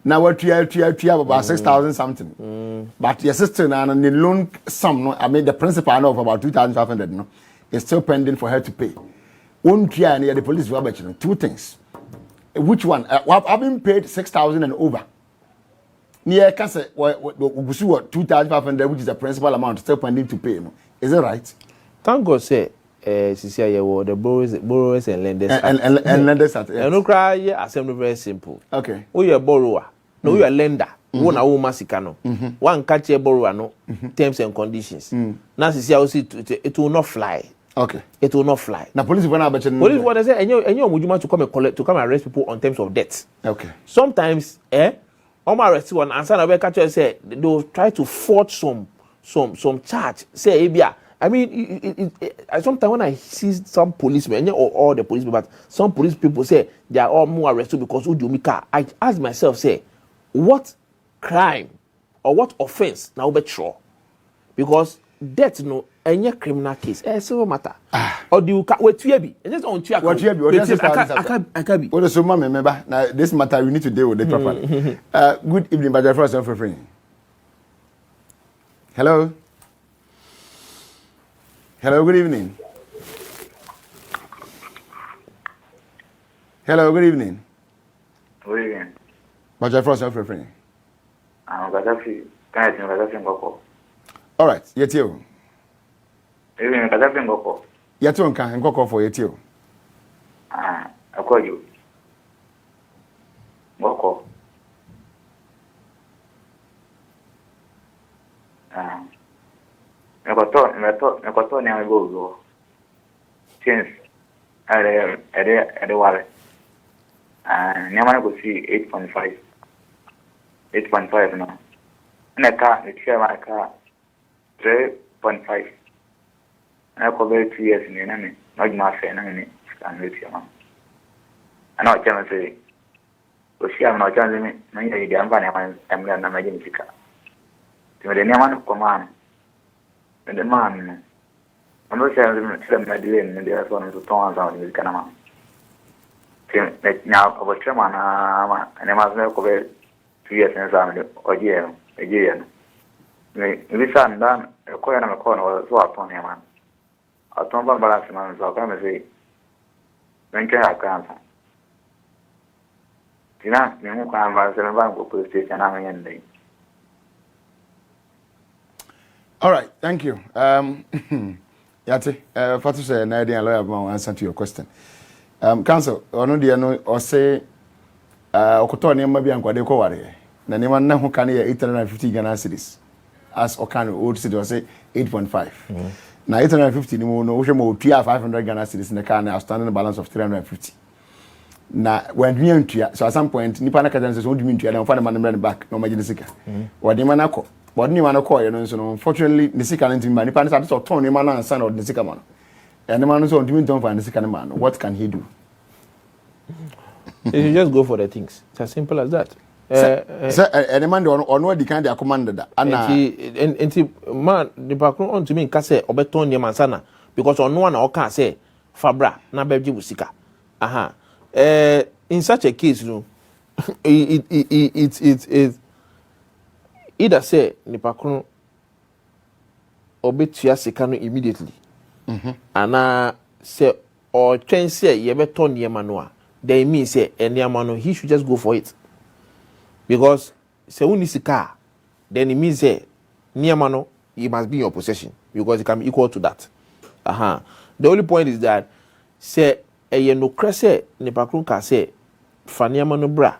Now what you have about 6,000 something. But your sister and the loan sum, no, I mean the principal I know of about 2,500, no, is still pending for her to pay. One try near the police will bet you two things. Which one? I've been paid 6,000 and over. Near Casa, what 2,500, which is the principal amount still pending to pay. No? Is it right? Thank God, say, the borrowers and lenders and lenders at and no cry, yeah, assembly very simple. Okay. Oh, you're a borrower, no, you're a lender. One a woman sicano. One catch a borrower, no terms and conditions. Now, it will not fly. Okay. It will not fly. Now, police will not bet you. Police want to say, and you would you want to come and collect to come and arrest people on terms of debt. Okay. Sometimes, I'm arrested one and son of catcher say they'll try to forge some charge. Say, Abia. I mean, sometimes when I see some policemen or all the policemen, but some police people say they are all more arrested because Udumika. I ask myself, say, what crime or what offense now be sure? Because death no any criminal case. Civil matter. Or do you wait to be? And just on to what you I can be. What is so mama remember? Now this matter we need to deal with it properly. Good evening, but first and for free. Hello. Hello, good evening. Hello, good evening. Good evening. But your first and for free. I'm Gaddafi. Can I think Gaddafi Ngoko? All right, yet you. Even Gaddafi Ngoko. Yet you can go for yet you. I call you. Ngoko. I got never go. Since I worry. Never go see 8.5. 8.5 now. And I car, it's here my car. 3.5. And I call 2 years in the enemy. Not my friend, and with your mom. I know what I'm saying. But she am not telling me, no, you're the environment, I'm going to imagine the car. To the name of command. And the man, I'm not saying my delay and there's one to turn out in the Canama. Now, I was Chairman, and I must not cover 2 years in family or year, a year. This son done a coin of a corner was so upon him. I don't want balance man, so I can say, when can I cancer? Tina, you can't advance and bank of police station. I'm ending. All right, thank you. Yate, Fatu say na idea lawyer will answer to your question. Council, ono dia no or say okoto nneema bi ankwade ko ware. Na nneema na ho kan ye 850 Ghana cedis. As okan old cedi or say 8.5. Na 850 ni mo no wo hwe mo tua 500 Ghana cedis na kan outstanding balance of 350. Na when we ntua so at some point nipa na kajan say so ndumi ntua na fa na man back no magine sika. Wadi man akọ. But ni man akọ ye no so unfortunately the sika nti man nipa na so turn ni man na san or the sika man. And the man so ndumi nton fa the sika man. What can he do? You should just go for the things. It's as simple as that. And the man on the kind they commanded that. And man the background on to me ka say obeton ni man sana because on one o can say fabra na beji busika. Aha. In such a case, you know, it either say Nipakun obetia sekano immediately, and say or train say you better near manua. They mean say any manu he should just go for it because say when is car, then it means say near manu it must be your possession because it can be equal to that. Aha. The only point is that say. No crese Nipakun ka say faniama no bra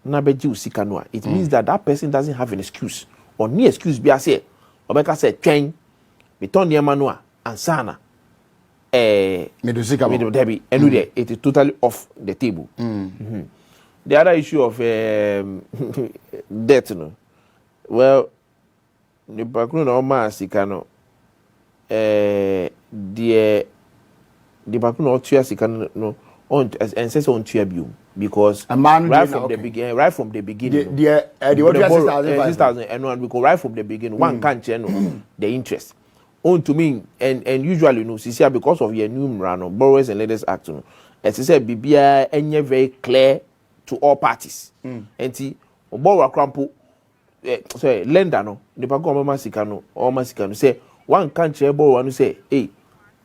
na beji usika no it means that person doesn't have an excuse or ni excuse be say obeka say twen me ton niama no ansana me do sika me do debi enu there it is totally off the table. The other issue of debt no well Nipakun no ma sika no the back no tua sika no on and says on tua biu because right from the beginning the 6,000 and one because right from the beginning one can't channel the interest on to me and usually no CCR because of your new rano borrowers and lenders act no as I said bibia enye very clear to all parties and borrower crampo say lender no nipa ko mama sika no o ma sika no say one country borrower no say hey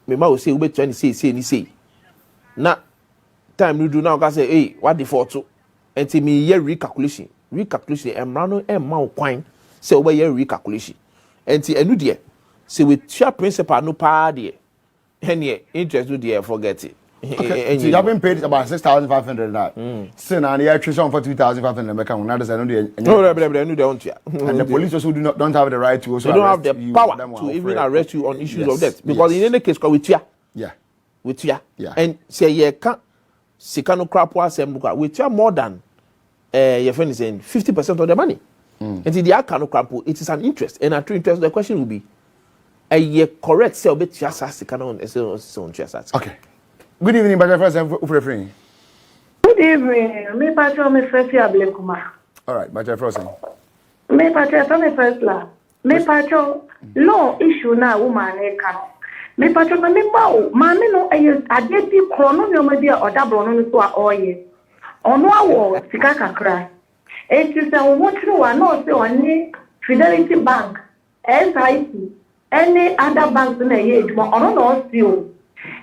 me ma o say we be 20 say na time you do now ka say hey what default to enti me ye recalculation emra no emma o kwan say we ye recalculation enti enu de say we tua principal no pa de any interest do there forget it. Okay. So you have been paid about 6,500 now. So now the attrition for 2,500 make now there's another. No, they don't. And the police also don't have the right to also. They don't have the power to even arrest you on issues of that because in any case, with you. Yeah. And say you can't. Sikano crap was with you more than your friend is saying 50% of the money. And the account crap, it is an interest, and at interest, the question will be, a year correct sell bit just as Sikano and just. Okay. Good evening, Bajaj Frozen. Good evening. Me patro me first ya Blekuma. All right, Bajaj Frozen. Me patro me first la. Me patro law issue na woman e kan. Me patro me bawo. Ma me no ade bi krono no me dia odabro no so a oye. Ono awo sika kakra. It is a wotru wa no se oni Fidelity Bank, SIC, any other banks na ye eduma ono no see o.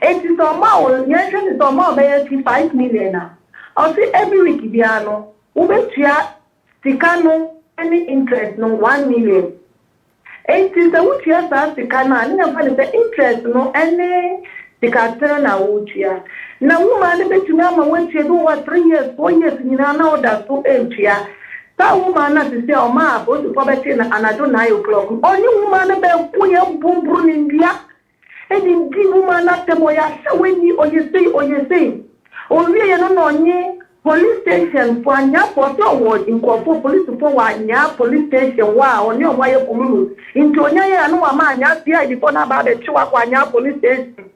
It is a mouth, yes, it's a mouth by 5 million. I'll see every week, Diano, Ubetia, Sicano, any interest, no 1 million. It is a wood years as Sicana, and never the interest, no any Sicatana Wutia. Now, woman, the Betunama went to do what 3 years, 4 years, in an order to empty. That woman has to say, oh, ma, go to poverty and I don't know. Only woman about boom brun in India. And indeed, woman, not the boy, when you or you say, only an police station for Anya for so in Corpo police for Anya police station, wow, on your way of Mulu. Into Anya, no man, ya before about the Chuaquanya police station.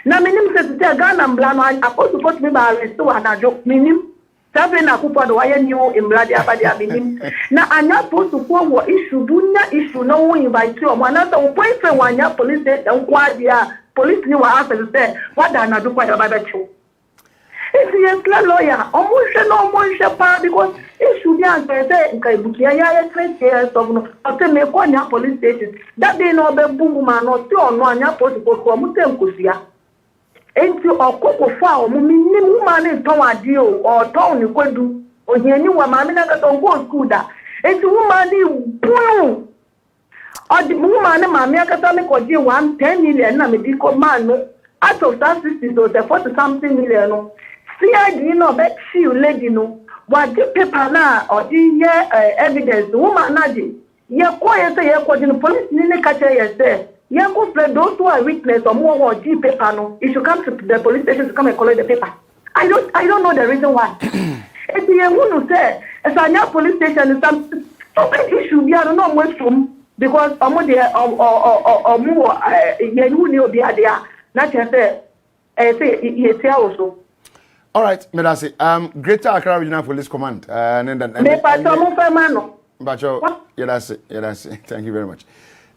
Now, minim says, Ghana and Blano, I supposed to put me by arrest to an joke, minim. Sabe na kupa do waya new in bloody abadi minim. Na anya supposed to forward issue, bunya issue, no one invite you. One other boyfriend, one ya police and quadia, police knew what happened say, what I do quite about you. If you're a lawyer, almost because it should be answered in Kaibukia, 20 years of me one police station. That they know the boom man or still no one supposed to go for Mutemkusia. Enti okoko fa o mu ni woman e ton ade o ton ni kwadu o hiani wa ma me na ka ton go school da enti woman ni bunu o di woman ma me aka ta me ko di 110 million na me di ko man no out of that 60 to the 40 something million no see adi no be see lady no wa di paper na o di ye evidence woman na di ye ko ye say ye ko di police ni ne ka che ye say those who are witness or more G paper no, you should come to the police station to come and collect the paper. I don't know the reason why. If you want to say it's a police station is some stupid issue, I don't know where from because more you be there. Not just say also. All right, Medasi. Greater Accra Regional Police Command. Thank you very much.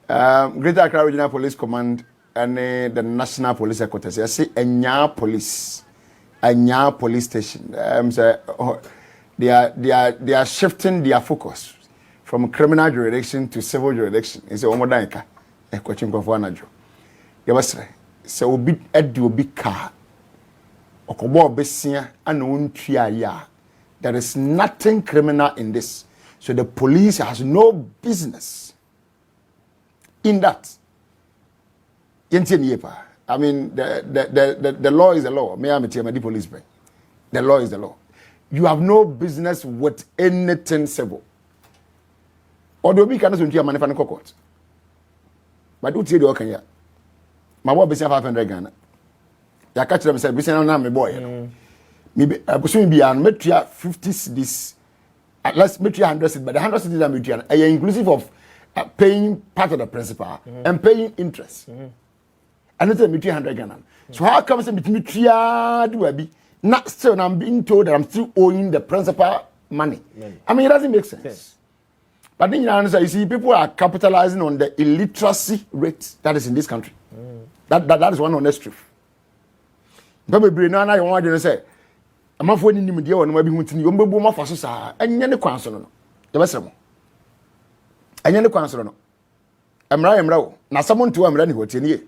Greater Accra Regional Police Command and the National Police Headquarters. I see Enya Police Station. They are shifting their focus from criminal jurisdiction to civil jurisdiction. It's a omodanka. A question for Anajo. You must say, so obi edu obi car. Okobo obesia anu ya. There is nothing criminal in this. So the police has no business in that. I mean, the law is the law. Me, I'm a policeman. The law is the law. You have no business with anything civil. Or do we cannot do a manufacturing court? But do you do okay? My boy, 500 Ghana. I catch them say, "Business na my boy." Me, I go soon be an metria 50 cedis. At least metria 100 cedis, but the 100 cedis are metria. Are inclusive of paying part of the principal and paying interest. And it's a 300 Ghana. So how come it's between 300 not still I'm being told that I'm still owing the principal money. I mean, it doesn't make sense. But then you see, people are capitalizing on the illiteracy rate that is in this country. That is one honest truth. But you want to say, amafo ni nim de won ma bi huntini yo mbebu ma fa so saa enye ne kwan so no de besremo enye ne kwan so no emra wo na asam ntu amra ni hotie nie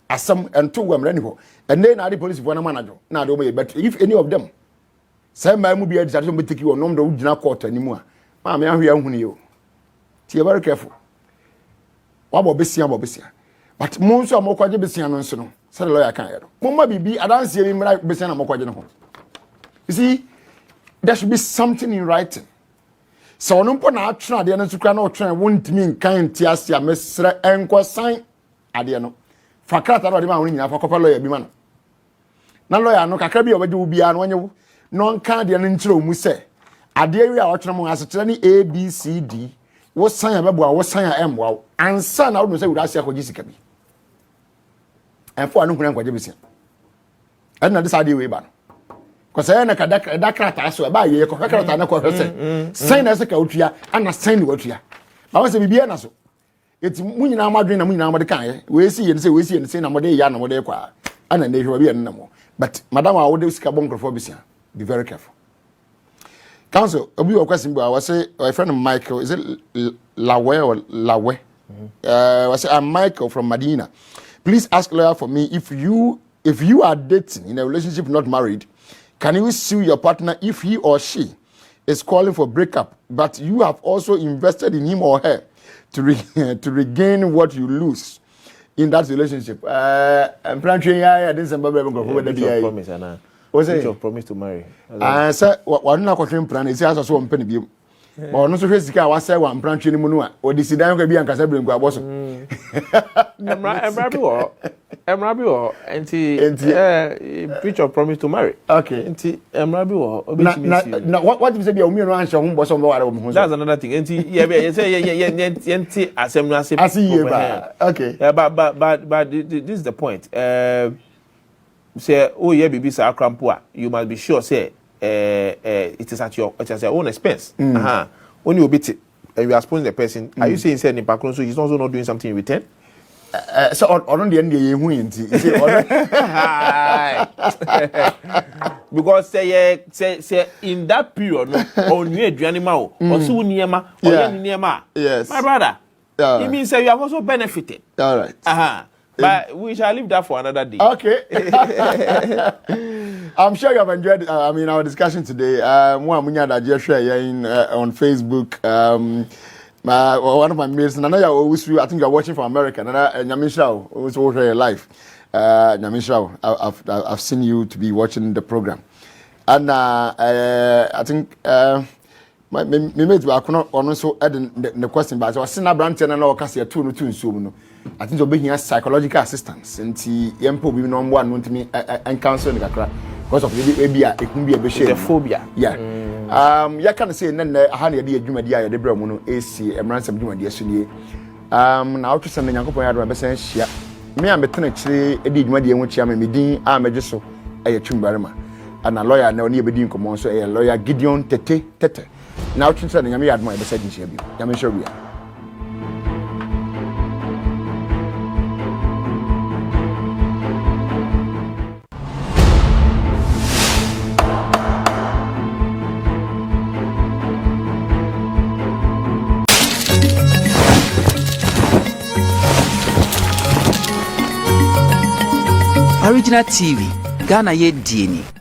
asam ento amra ni ho ene na ade police fo na manager na ade o me but if any of them say my mu bi ade so betiki wo nom do gina court animu a ma me ahwe ahunu yo tie very careful wabo besia but mo nso amokwaje besia no nso no say the lawyer kan yero mo ma bibi adanse bi mra besia na amokwaje no ho. You see, there should be something in writing. So no po na atwena ade no sukra na otwena wontimi nkan tiase a mesre enkosan ade no fakrata na ode ma woni nyina fa kopa lawyer bi ma no na lawyer no kakra bi obeje wo bia no onye no nkan ade no nkyere omu se ade wi a otwena mo asetere ni ABCD wo san ya bebo a wo san ya em wo ansa na wo no se wura ase akoji sika bi enfo anu huna nkwaje bisia na de sade we ba no because na ka da krata so ba ye ko krata na ko hwese sign na se ka otua ana sign ni watua ba wo se bibia na so eti munyina amadwen na munyina amade kan ye we si ye ne se na mode ya na mode kwa ana na hwe ba na mo but madam a wo de sika bonkrofo bisia be very careful. Council obi wa question bi I say my friend Michael, is it Lawe or Lawe? I say I'm Michael from Medina. Please ask lawyer for me if you are dating in a relationship not married. Can you sue your partner if he or she is calling for breakup, but you have also invested in him or her to regain what you lose in that relationship? I'm planning I didn't say promise, Anna. What's it? Your promise to marry? Sir, what not question plan is as so penny be. Or no so sika wa say one plan training mu no a o di sidan ka bi an kasa brengu aboso. Emra bi wo enti preach your promise to marry. Okay. Enti emra bi wo obetimi na what you say be o mi no an hye ho boso mbo ware o ho. That's another thing. Enti ye say enti asem no asem. Asi ye ba. Okay. But this is the point. Say oh yeah bibi sa akrampo a you must be sure say it is at your own expense. When you beat it and you are exposing the person, are you saying in background so he's also not doing something in return? So on the end you because say in that period on you animal or so niema or niema. Yes. My brother. It means you have also benefited. All right. But we shall leave that for another day. Okay. I'm sure you have enjoyed our discussion today. On Facebook. One of my mates, and I think you're watching from America. And Nyamisha, also watching live. Nyamisha, I've seen you to be watching the program. And I think my mates were also adding the question, but I was seeing a branch and I know I two no so. I think you're being psychological assistance and yempo be no one want me and counsel in kakra because of maybe it can be a shame. The phobia. Yeah. Ya can say then a honey idea Jumadia de Bromono AC and ransom Jumadia Sunday. Now to send the Yanko had my best share. Me I'm between actually a did Madia which I'm a medin I'm a jesso a chumbarma and a lawyer now near bedin common so a lawyer Gideon Tete. Now to send Yami had my best in Shabby. Yami sure we are. Original TV, Ghana ye Dini.